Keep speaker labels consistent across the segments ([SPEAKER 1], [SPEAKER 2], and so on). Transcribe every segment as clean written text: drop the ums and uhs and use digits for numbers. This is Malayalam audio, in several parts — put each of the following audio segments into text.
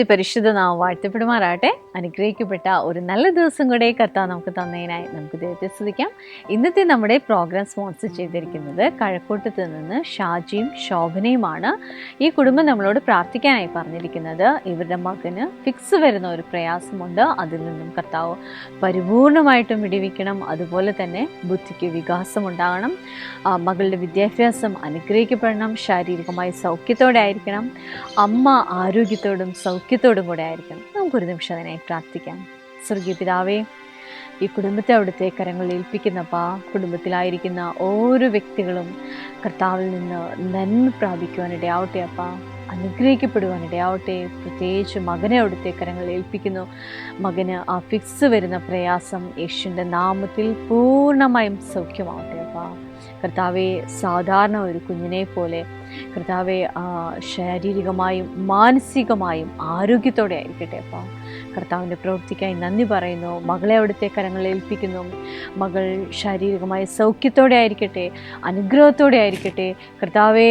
[SPEAKER 1] പരിശുദ്ധ നാമം വാഴ്ത്തപ്പെടുമാറാട്ടെ. അനുഗ്രഹിക്കപ്പെട്ട ഒരു നല്ല ദിവസം കൂടെ കർത്താവ് നമുക്ക് തന്നതിനായി നമുക്ക് ദൈവത്തെ സ്തുതിക്കാം. ഇന്നത്തെ നമ്മുടെ പ്രോഗ്രാം സ്പോൺസർ ചെയ്തിരിക്കുന്നത് കഴക്കൂട്ടത്ത് നിന്ന് ഷാജിയും ശോഭനയുമാണ്. ഈ കുടുംബം നമ്മളോട് പ്രാർത്ഥിക്കാനായി പറഞ്ഞിരിക്കുന്നത് ഇവരുടെ മകന് ഫിക്സ് വരുന്ന ഒരു പ്രയാസമുണ്ട്. അതിൽ നിന്നും കർത്താവ് പരിപൂർണമായിട്ടും വിടിവിക്കണം. അതുപോലെ തന്നെ ബുദ്ധിക്ക് വികാസം ഉണ്ടാകണം. മകളുടെ വിദ്യാഭ്യാസം അനുഗ്രഹിക്കപ്പെടണം. ശാരീരികമായി സൗഖ്യത്തോടെ ആയിരിക്കണം. അമ്മ ആരോഗ്യത്തോടും സൗഖ്യത്തോടും കൂടെ ആയിരിക്കണം. നമുക്കൊരു നിമിഷം അതിനായി പ്രാർത്ഥിക്കാം. സ്വർഗീയ പിതാവേ, ഈ കുടുംബത്തെ അവിടുത്തെ കരങ്ങളിൽ ഏൽപ്പിക്കുന്നപ്പാ. കുടുംബത്തിലായിരിക്കുന്ന ഓരോ വ്യക്തികളും കർത്താവിൽ നിന്ന് നന്മ പ്രാപിക്കുവാനിടയാവട്ടെ അപ്പാ, അനുഗ്രഹിക്കപ്പെടുവാനിടയാവട്ടെ. പ്രത്യേകിച്ച് മകനെ അവിടുത്തെ കരങ്ങളിൽ ഏൽപ്പിക്കുന്നു. മകന് ആ ഫിക്സ് വരുന്ന പ്രയാസം യേശുവിൻ്റെ നാമത്തിൽ പൂർണ്ണമായും സൗഖ്യമാവട്ടെ അപ്പാ. കർത്താവെ, സാധാരണ ഒരു കുഞ്ഞിനെ പോലെ കർത്താവെ ശാരീരികമായും മാനസികമായും ആരോഗ്യത്തോടെ ആയിരിക്കട്ടെ അപ്പാ. കർത്താവിൻ്റെ പ്രവൃത്തിക്കായി നന്ദി പറയുന്നു. മകളെ അവിടുത്തെ കരങ്ങളിൽ ഏൽപ്പിക്കുന്നു. മകൾ ശാരീരികമായ സൗഖ്യത്തോടെ ആയിരിക്കട്ടെ, അനുഗ്രഹത്തോടെ ആയിരിക്കട്ടെ. കർത്താവെ,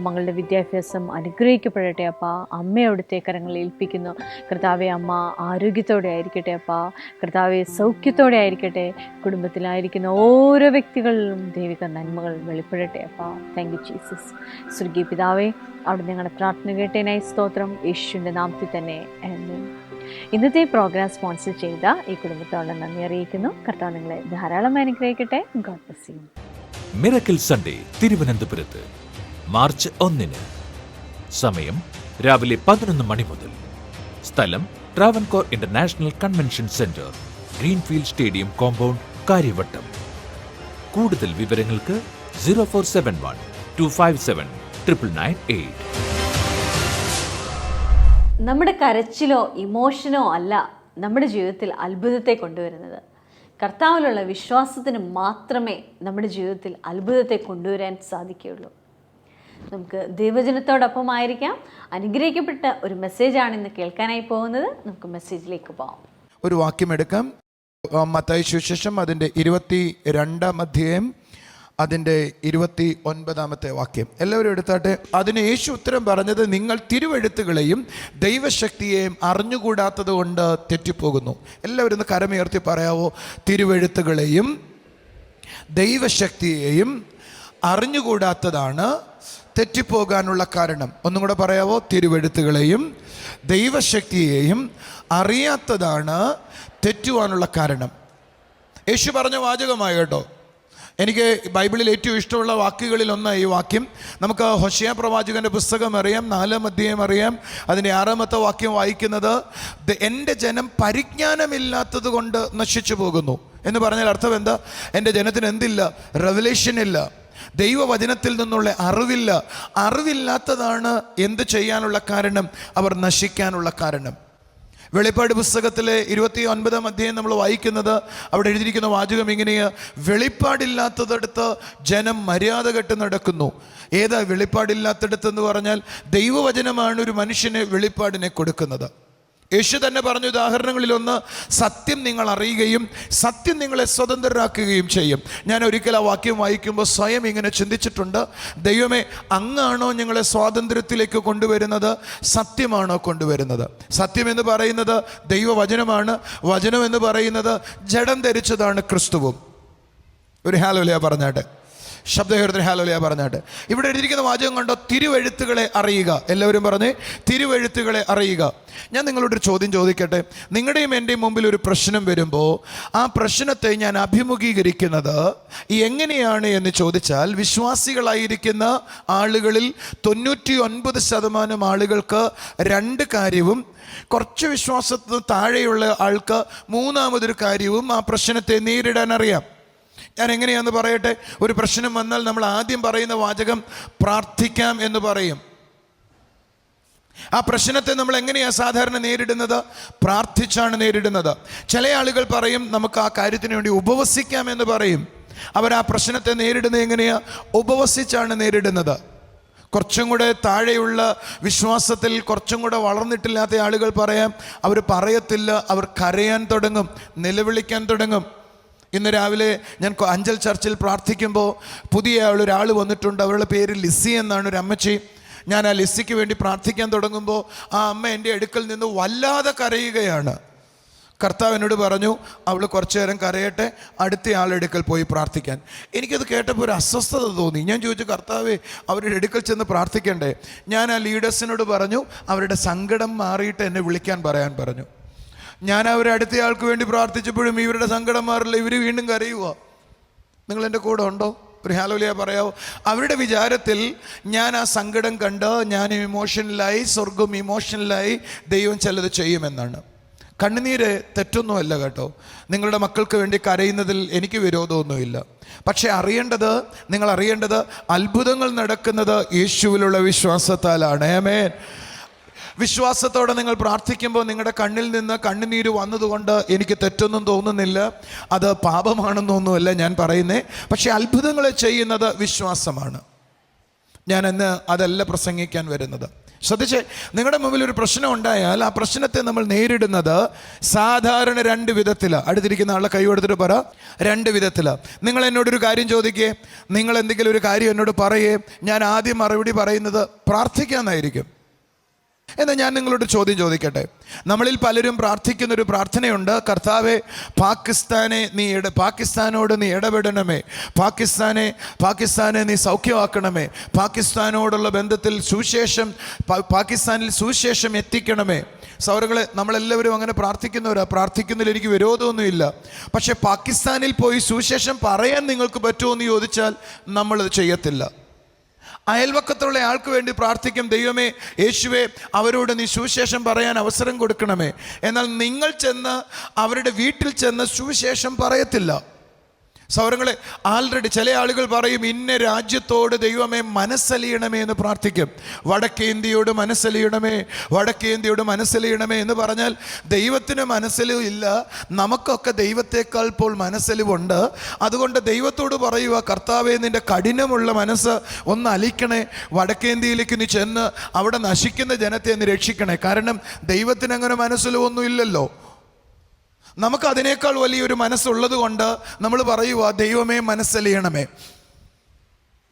[SPEAKER 1] മകളുടെ വിദ്യാഭ്യാസം അനുഗ്രഹിക്കപ്പെടട്ടെ അപ്പാ. അമ്മയെ അവിടുത്തെ കരങ്ങളിൽ ഏൽപ്പിക്കുന്നു. കർത്താവെ, അമ്മ ആരോഗ്യത്തോടെ ആയിരിക്കട്ടെ അപ്പാ. കർത്താവെ, സൗഖ്യത്തോടെ ആയിരിക്കട്ടെ. കുടുംബത്തിലായിരിക്കുന്ന ഓരോ വ്യക്തികളിലും ദൈവിക നന്മകൾ വെളിപ്പെടട്ടെ അപ്പാ. Thank you Jesus. സ്വർഗീയ പിതാവേ, അവിടെ ഞങ്ങളുടെ പ്രാർത്ഥന കേട്ടതിനായി സ്തോത്രം. യേശുവിൻ്റെ നാമത്തിൽ തന്നെ ആമേൻ. ഇന്നത്തെ പ്രോഗ്രാം സ്പോൺസർ ചെയ്ത ഈ കുടുംബത്തോട് നന്ദി അറിയിക്കുന്നു. കർത്താവ് നിങ്ങളെ ധാരാളം അനുഗ്രഹിക്കട്ടെ. God bless you.
[SPEAKER 2] Miracle Sunday തിരുവനന്തപുരത്ത് മാർച്ച് 1 സമയം രാവിലെ 11 മണി മുതൽ. സ്ഥലം Travancore International Convention Centre, Greenfield Stadium compound, Karyavattom. കൂടുതൽ വിവരങ്ങൾക്ക് 0471 257 998.
[SPEAKER 1] നമ്മുടെ കരച്ചിലോ ഇമോഷനോ അല്ല നമ്മുടെ ജീവിതത്തിൽ അത്ഭുതത്തെ കൊണ്ടുവരുന്നത്. കർത്താവിലുള്ള വിശ്വാസത്തിന് മാത്രമേ നമ്മുടെ ജീവിതത്തിൽ അത്ഭുതത്തെ കൊണ്ടുവരാൻ സാധിക്കുകയുള്ളൂ. നമുക്ക് ദൈവജനത്തോടൊപ്പമായിരിക്കാം. അനുഗ്രഹിക്കപ്പെട്ട ഒരു മെസ്സേജാണ് ഇന്ന് കേൾക്കാനായി പോകുന്നത്. നമുക്ക് മെസ്സേജിലേക്ക് പോകാം.
[SPEAKER 3] ഒരു വാക്യം എടുക്കാം. മത്തായി സുവിശേഷം അതിൻ്റെ 22-ാം അധ്യായം അതിൻ്റെ 29-ാമത്തെ വാക്യം. എല്ലാവരും എടുത്താട്ടെ. അതിന് യേശു ഉത്തരം പറഞ്ഞത്, നിങ്ങൾ തിരുവെഴുത്തുകളെയും ദൈവശക്തിയെയും അറിഞ്ഞുകൂടാത്തത് കൊണ്ട് തെറ്റിപ്പോകുന്നു. എല്ലാവരും ഒന്ന് കരമുയർത്തി പറയാവോ? തിരുവെഴുത്തുകളെയും ദൈവശക്തിയെയും അറിഞ്ഞുകൂടാത്തതാണ് തെറ്റിപ്പോകാനുള്ള കാരണം. ഒന്നും കൂടെ പറയാവോ? തിരുവെഴുത്തുകളെയും ദൈവശക്തിയെയും അറിയാത്തതാണ് തെറ്റുവാനുള്ള കാരണം. യേശു പറഞ്ഞ വാചകമായി കേട്ടോ. എനിക്ക് ബൈബിളിൽ ഏറ്റവും ഇഷ്ടമുള്ള വാക്കുകളിൽ ഒന്നാണ് ഈ വാക്യം. നമുക്ക് ഹോശേയ പ്രവാചകൻ്റെ പുസ്തകം അറിയാം, 4-ാം അധ്യായം അറിയാം. അതിൻ്റെ 6-ാമത്തെ വാക്യം വായിക്കുന്നത്, എൻ്റെ ജനം പരിജ്ഞാനമില്ലാത്തത് കൊണ്ട് നശിച്ചു പോകുന്നു എന്ന് പറഞ്ഞാൽ അർത്ഥം എന്താ? എൻ്റെ ജനത്തിന് എന്തില്ല? റെവലേഷൻ ഇല്ല, ദൈവവചനത്തിൽ നിന്നുള്ള അറിവില്ല. അറിവില്ലാത്തതാണ് എന്ത് ചെയ്യാനുള്ള കാരണം? അവർ നശിക്കാനുള്ള കാരണം. വെളിപ്പാട് പുസ്തകത്തിലെ 29-ാം അധ്യായം നമ്മൾ വായിക്കുന്നത്, അവിടെ എഴുതിയിരിക്കുന്ന വാചകം ഇങ്ങനെയാ: വെളിപ്പാടില്ലാത്തടത്ത് ജനം മര്യാദ കെട്ട് നടക്കുന്നു. ഏതാ വെളിപ്പാടില്ലാത്തടത്തെന്ന് പറഞ്ഞാൽ ദൈവവചനമാണ് ഒരു മനുഷ്യന് വെളിപ്പാടിനെ കൊടുക്കുന്നത്. യേശു തന്നെ പറഞ്ഞ ഉദാഹരണങ്ങളിലൊന്ന്, സത്യം നിങ്ങൾ അറിയുകയും സത്യം നിങ്ങളെ സ്വതന്ത്രരാക്കുകയും ചെയ്യും. ഞാൻ ഒരിക്കൽ ആ വാക്യം വായിക്കുമ്പോൾ സ്വയം ഇങ്ങനെ ചിന്തിച്ചിട്ടുണ്ട്, ദൈവമേ, അങ്ങാണോ ഞങ്ങളെ സ്വാതന്ത്ര്യത്തിലേക്ക് കൊണ്ടുവരുന്നത്? സത്യമാണോ കൊണ്ടുവരുന്നത്? സത്യം എന്ന് പറയുന്നത് ദൈവവചനമാണ്. വചനം എന്ന് പറയുന്നത് ജഡം ധരിച്ചതാണ് ക്രിസ്തുവും. ഒരു ഹല്ലേലൂയ പറഞ്ഞാട്ടെ. ശബ്ദഹീനത്തിന് ഹല്ലേലൂയ പറഞ്ഞാട്ടെ. ഇവിടെ എഴുതിയിരിക്കുന്ന വാചകം കണ്ടോ? തിരുവെഴുത്തുകളെ അറിയുക. എല്ലാവരും പറഞ്ഞേ, തിരുവെഴുത്തുകളെ അറിയുക. ഞാൻ നിങ്ങളോടൊരു ചോദ്യം ചോദിക്കട്ടെ. നിങ്ങളുടെയും എൻ്റെയും മുമ്പിൽ ഒരു പ്രശ്നം വരുമ്പോൾ ആ പ്രശ്നത്തെ ഞാൻ അഭിമുഖീകരിക്കുന്നത് എങ്ങനെയാണ് എന്ന് ചോദിച്ചാൽ, വിശ്വാസികളായിരിക്കുന്ന ആളുകളിൽ 99% ആളുകൾക്ക് 2 കാര്യവും, കുറച്ച് വിശ്വാസത്തിന് താഴെയുള്ള ആൾക്ക് 3-ാമതൊരു കാര്യവും ആ പ്രശ്നത്തെ നേരിടാൻ അറിയാം. ഞാൻ എങ്ങനെയാണെന്ന് പറയട്ടെ. ഒരു പ്രശ്നം വന്നാൽ നമ്മൾ ആദ്യം പറയുന്ന വാചകം പ്രാർത്ഥിക്കാം എന്ന് പറയും. ആ പ്രശ്നത്തെ നമ്മൾ എങ്ങനെയാണ് സാധാരണ നേരിടുന്നത്? പ്രാർത്ഥിച്ചാണ് നേരിടുന്നത്. ചില ആളുകൾ പറയും നമുക്ക് ആ കാര്യത്തിന് വേണ്ടി ഉപവസിക്കാം എന്ന് പറയും. അവർ ആ പ്രശ്നത്തെ നേരിടുന്നത് എങ്ങനെയാണ്? ഉപവസിച്ചാണ് നേരിടുന്നത്. കുറച്ചും കൂടെ താഴെയുള്ള വിശ്വാസത്തിൽ കുറച്ചും കൂടെ വളർന്നിട്ടില്ലാത്ത ആളുകൾ പറയാം, അവർ പറയത്തില്ല, അവർ കരയാൻ തുടങ്ങും, നിലവിളിക്കാൻ തുടങ്ങും. ഇന്ന് രാവിലെ ഞാൻ അഞ്ചൽ ചർച്ചിൽ പ്രാർത്ഥിക്കുമ്പോൾ പുതിയ ഒരാൾ വന്നിട്ടുണ്ട്. അവരുടെ പേര് ലിസി എന്നാണ്, ഒരു അമ്മച്ചി. ഞാൻ ആ ലിസിക്ക് വേണ്ടി പ്രാർത്ഥിക്കാൻ തുടങ്ങുമ്പോൾ ആ അമ്മ എൻ്റെ അടുക്കൽ നിന്ന് വല്ലാതെ കരയുകയാണ്. കർത്താവ് എന്നോട് പറഞ്ഞു, അവൾ കുറച്ചു നേരം കരയട്ടെ, അടുത്ത ആളെടുക്കൽ പോയി പ്രാർത്ഥിക്കാൻ. എനിക്കത് കേട്ടപ്പോൾ ഒരു അസ്വസ്ഥത തോന്നി. ഞാൻ ചോദിച്ചു, കർത്താവേ, അവരുടെ അടുക്കൽ ചെന്ന് പ്രാർത്ഥിക്കണ്ടേ? ഞാൻ ആ ലീഡേഴ്സിനോട് പറഞ്ഞു, അവരുടെ സങ്കടം മാറിയിട്ട് എന്നെ വിളിക്കാൻ പറയാൻ പറഞ്ഞു. ഞാൻ അവരെ അടുത്ത ആൾക്ക് വേണ്ടി പ്രാർത്ഥിച്ചപ്പോഴും ഇവരുടെ സങ്കടം മാറില്ല, ഇവർ വീണ്ടും കരയുക. നിങ്ങൾ എൻ്റെ കൂടെ ഉണ്ടോ? ഒരു ഹല്ലേലൂയ പറയാവോ? അവരുടെ വിചാരത്തിൽ ഞാൻ ആ സങ്കടം കണ്ട് ഞാൻ ഇമോഷണലായി, സ്വർഗം ഇമോഷണലായി, ദൈവം ചിലത് ചെയ്യുമെന്നാണ്. കണ്ണുനീര് തെറ്റൊന്നുമല്ല കേട്ടോ. നിങ്ങളുടെ മക്കൾക്ക് വേണ്ടി കരയുന്നതിൽ എനിക്ക് വിരോധമൊന്നുമില്ല. പക്ഷെ നിങ്ങൾ അറിയേണ്ടത് അത്ഭുതങ്ങൾ നടക്കുന്നത് യേശുവിലുള്ള വിശ്വാസത്താലാണ്. ആമേൻ. വിശ്വാസത്തോടെ നിങ്ങൾ പ്രാർത്ഥിക്കുമ്പോൾ നിങ്ങളുടെ കണ്ണിൽ നിന്ന് കണ്ണുനീര് വന്നതുകൊണ്ട് എനിക്ക് തെറ്റൊന്നും തോന്നുന്നില്ല. അത് പാപമാണെന്നൊന്നുമല്ല ഞാൻ പറയുന്നേ. പക്ഷെ അത്ഭുതങ്ങളെ ചെയ്യുന്നത് വിശ്വാസമാണ്. ഞാൻ ഇന്ന് അതല്ല പ്രസംഗിക്കാൻ വരുന്നത്. ശ്രദ്ധിച്ചേ, നിങ്ങളുടെ മുമ്പിൽ ഒരു പ്രശ്നം ഉണ്ടായാൽ ആ പ്രശ്നത്തെ നമ്മൾ നേരിടുന്നത് സാധാരണ 2 വിധത്തിലാണ്. അടുത്തിരിക്കുന്ന ആളെ കൈ കൊടുത്തിട്ട് പറ, 2 വിധത്തിലാണ്. നിങ്ങൾ എന്നോടൊരു കാര്യം ചോദിക്കേ, നിങ്ങൾ എന്തെങ്കിലും ഒരു കാര്യം എന്നോട് പറയേ, ഞാൻ ആദ്യം മറുപടി പറയുന്നത് പ്രാർത്ഥിക്കാമെന്നായിരിക്കും. എന്നാൽ ഞാൻ നിങ്ങളോട് ചോദ്യം ചോദിക്കട്ടെ. നമ്മളിൽ പലരും പ്രാർത്ഥിക്കുന്നൊരു പ്രാർത്ഥനയുണ്ട്, കർത്താവേ, പാകിസ്ഥാനോട് നീ ഇടപെടണമേ, പാകിസ്ഥാനെ നീ സൗഖ്യമാക്കണമേ, പാകിസ്ഥാനോടുള്ള ബന്ധത്തിൽ പാകിസ്ഥാനിൽ സുവിശേഷം എത്തിക്കണമേ. സൗരങ്ങളെ, നമ്മളെല്ലാവരും അങ്ങനെ പ്രാർത്ഥിക്കുന്നതിൽ എനിക്ക് വിരോധമൊന്നുമില്ല. പക്ഷെ പാകിസ്ഥാനിൽ പോയി സുവിശേഷം പറയാൻ നിങ്ങൾക്ക് പറ്റുമോ എന്ന് ചോദിച്ചാൽ നമ്മളത് ചെയ്യത്തില്ല. അയൽവക്കത്തുള്ള ആൾക്ക് വേണ്ടി പ്രാർത്ഥിക്കും, ദൈവമേ, യേശുവേ, അവരോട് നീ സുവിശേഷം പറയാൻ അവസരം കൊടുക്കണമേ. എന്നാൽ നിങ്ങൾ ചെന്ന് അവരുടെ വീട്ടിൽ ചെന്ന് സുവിശേഷം പറയത്തില്ല. സൗരങ്ങളെ, ആൾറെഡി ചില ആളുകൾ പറയും, ഇന്ന രാജ്യത്തോട് ദൈവമേ മനസ്സലിയണമേ എന്ന് പ്രാർത്ഥിക്കും. വടക്കേ ഇന്ത്യയോട് മനസ്സലിയണമേ എന്ന് പറഞ്ഞാൽ ദൈവത്തിന് മനസ്സലിവ് ഇല്ല, നമുക്കൊക്കെ ദൈവത്തെക്കാൾ ഇപ്പോൾ മനസ്സലിവുണ്ട്. അതുകൊണ്ട് ദൈവത്തോട് പറയുക, കർത്താവേ, നിൻ്റെ കഠിനമുള്ള മനസ്സ് ഒന്ന് അലിക്കണേ, വടക്കേ ഇന്ത്യയിലേക്ക് നീ ചെന്ന് അവിടെ നശിക്കുന്ന ജനത്തെ നീ രക്ഷിക്കണേ. കാരണം ദൈവത്തിന് അങ്ങനെ മനസ്സലിവൊന്നും ഇല്ലല്ലോ. നമുക്ക് അതിനേക്കാൾ വലിയൊരു മനസ്സുള്ളത് കൊണ്ട് നമ്മൾ പറയുക, ദൈവമേ മനസ്സലിയണമേ.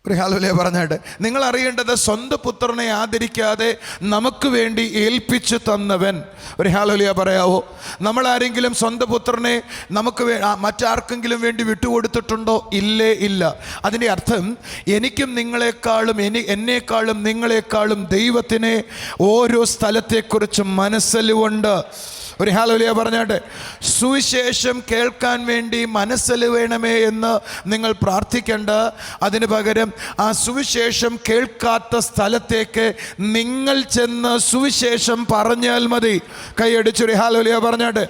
[SPEAKER 3] ഒരു ഹല്ലേലൂയ പറഞ്ഞാട്ട്. നിങ്ങൾ അറിയേണ്ടത്, സ്വന്തം പുത്രനെ ആദരിക്കാതെ നമുക്ക് വേണ്ടി ഏൽപ്പിച്ചു തന്നവൻ. ഒരു ഹല്ലേലൂയ പറയാവോ? നമ്മൾ ആരെങ്കിലും സ്വന്തം പുത്രനെ നമുക്ക് മറ്റാർക്കെങ്കിലും വേണ്ടി വിട്ടുകൊടുത്തിട്ടുണ്ടോ? ഇല്ല. അതിൻ്റെ അർത്ഥം, എനിക്കും എന്നേക്കാളും നിങ്ങളെക്കാളും ദൈവത്തിന് ഓരോ സ്ഥലത്തെക്കുറിച്ചും മനസ്സലിവുണ്ട്. ഒരു ഹല്ലേലൂയ പറഞ്ഞാട്ടെ. സുവിശേഷം കേൾക്കാൻ വേണ്ടി മനസ്സല് വേണമേ എന്ന് നിങ്ങൾ പ്രാർത്ഥിക്കേണ്ട. അതിന് പകരം ആ സുവിശേഷം കേൾക്കാത്ത സ്ഥലത്തേക്ക് നിങ്ങൾ ചെന്ന് സുവിശേഷം പറഞ്ഞാൽ മതി. കൈയടിച്ചൊരു ഹല്ലേലൂയ പറഞ്ഞാട്ടെ.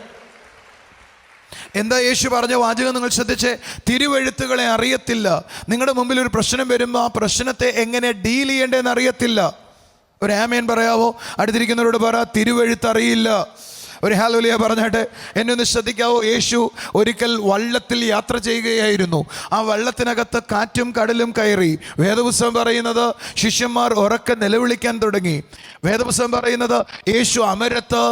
[SPEAKER 3] എന്താ യേശു പറഞ്ഞ വാചകം നിങ്ങൾ ശ്രദ്ധിച്ചേ? തിരുവെഴുത്തുകളെ അറിയത്തില്ല. നിങ്ങളുടെ മുമ്പിൽ ഒരു പ്രശ്നം വരുമ്പോൾ ആ പ്രശ്നത്തെ എങ്ങനെ ഡീൽ ചെയ്യേണ്ടതെന്ന് അറിയത്തില്ല. ഒരു ആമേൻ പറയാവോ? അടുത്തിരിക്കുന്നവരോട് പറ, തിരുവെഴുത്ത് അറിയില്ല. ഒരു ഹല്ലേലൂയ പറഞ്ഞാട്ടെ. എന്നെ ഒന്ന് ശ്രദ്ധിക്കാവോ? യേശു ഒരിക്കൽ വള്ളത്തിൽ യാത്ര ചെയ്യുകയായിരുന്നു. ആ വള്ളത്തിനകത്ത് കാറ്റും കടലും കയറി. വേദപുസ്തകം പറയുന്നത് ശിഷ്യന്മാർ ഉറക്കെ നിലവിളിക്കാൻ തുടങ്ങി. വേദപുസ്തകം പറയുന്നത് യേശു അമരത്ത്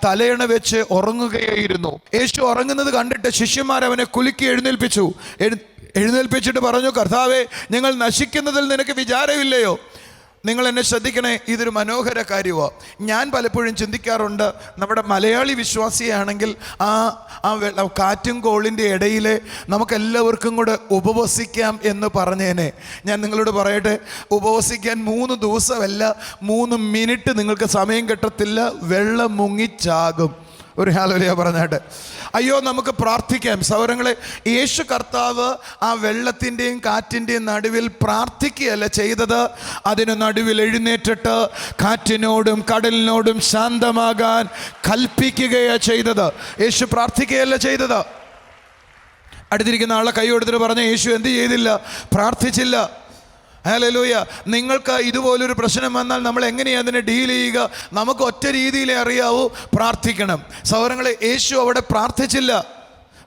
[SPEAKER 3] തലയണ വെച്ച് ഉറങ്ങുകയായിരുന്നു. യേശു ഉറങ്ങുന്നത് കണ്ടിട്ട് ശിഷ്യന്മാർ അവനെ കുലുക്കി എഴുന്നേൽപ്പിച്ചിട്ട് പറഞ്ഞു, കർത്താവേ, ഞങ്ങൾ നശിക്കുന്നതിൽ നിനക്ക് വിചാരമില്ലയോ? നിങ്ങൾ എന്നെ ശ്രദ്ധിക്കണേ, ഇതൊരു മനോഹര കാര്യമാണ്. ഞാൻ പലപ്പോഴും ചിന്തിക്കാറുണ്ട്, നമ്മുടെ മലയാളി വിശ്വാസിയാണെങ്കിൽ ആ കാറ്റും കോളിൻ്റെ ഇടയിൽ നമുക്കെല്ലാവർക്കും കൂടെ ഉപവസിക്കാം എന്ന് പറഞ്ഞേനെ. ഞാൻ നിങ്ങളോട് പറയട്ടെ, ഉപവസിക്കാൻ 3 ദിവസമല്ല, 3 മിനിറ്റ് നിങ്ങൾക്ക് സമയം കിട്ടത്തില്ല, വെള്ളം മുങ്ങിച്ചാകും. ഒരു ഹല്ലേലൂയ പറഞ്ഞാട്ടെ. അയ്യോ, നമുക്ക് പ്രാർത്ഥിക്കാം. സഹോദരങ്ങളെ, യേശു കർത്താവ് ആ വെള്ളത്തിൻ്റെയും കാറ്റിൻ്റെയും നടുവിൽ പ്രാർത്ഥിക്കുകയല്ല ചെയ്തത്. അതിന് നടുവിൽ എഴുന്നേറ്റിട്ട് കാറ്റിനോടും കടലിനോടും ശാന്തമാകാൻ കൽപ്പിക്കുകയാണ് ചെയ്തത്. യേശു പ്രാർത്ഥിക്കുകയല്ല ചെയ്തത്. അടുത്തിരിക്കുന്ന ആളെ കൈ കൊടുത്തിട്ട് പറഞ്ഞ, യേശു എന്ത് ചെയ്തില്ല? പ്രാർത്ഥിച്ചില്ല. ഹല്ലേലൂയ. നിങ്ങൾക്ക് ഇതുപോലൊരു പ്രശ്നം വന്നാൽ നമ്മൾ എങ്ങനെയാണ് അതിനെ ഡീൽ ചെയ്യുക? നമുക്ക് ഒറ്റ രീതിയിലേ അറിയാവൂ, പ്രാർത്ഥിക്കണം. സഹോദരങ്ങളെ, യേശു അവിടെ പ്രാർത്ഥിച്ചില്ല.